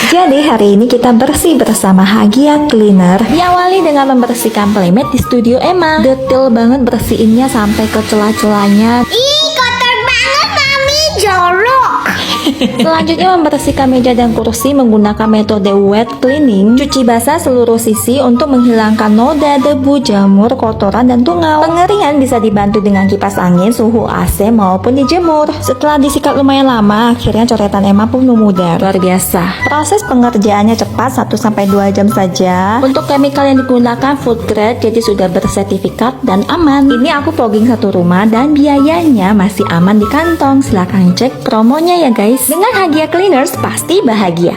Jadi hari ini kita bersih bersama Hagia Cleaner. Diawali dengan membersihkan playmat di studio Emma. Detail banget bersihinnya sampai ke celah-celahnya. Ih, kotor banget mami, jorok. Selanjutnya membersihkan meja dan kursi menggunakan metode wet cleaning. Cuci basah seluruh sisi untuk menghilangkan noda, debu, jamur, kotoran, dan tungau. Pengeringan bisa dibantu dengan kipas angin, suhu AC maupun dijemur. Setelah disikat lumayan lama, akhirnya coretan Emma pun memudar. Luar biasa. Proses pengerjaannya cepat 1-2 jam saja. Untuk chemical yang digunakan food grade, jadi sudah bersertifikat dan aman. Ini aku vlogging satu rumah dan biayanya masih aman di kantong. Silahkan cek promonya ya guys. Dengan Hagia Cleaners pasti bahagia.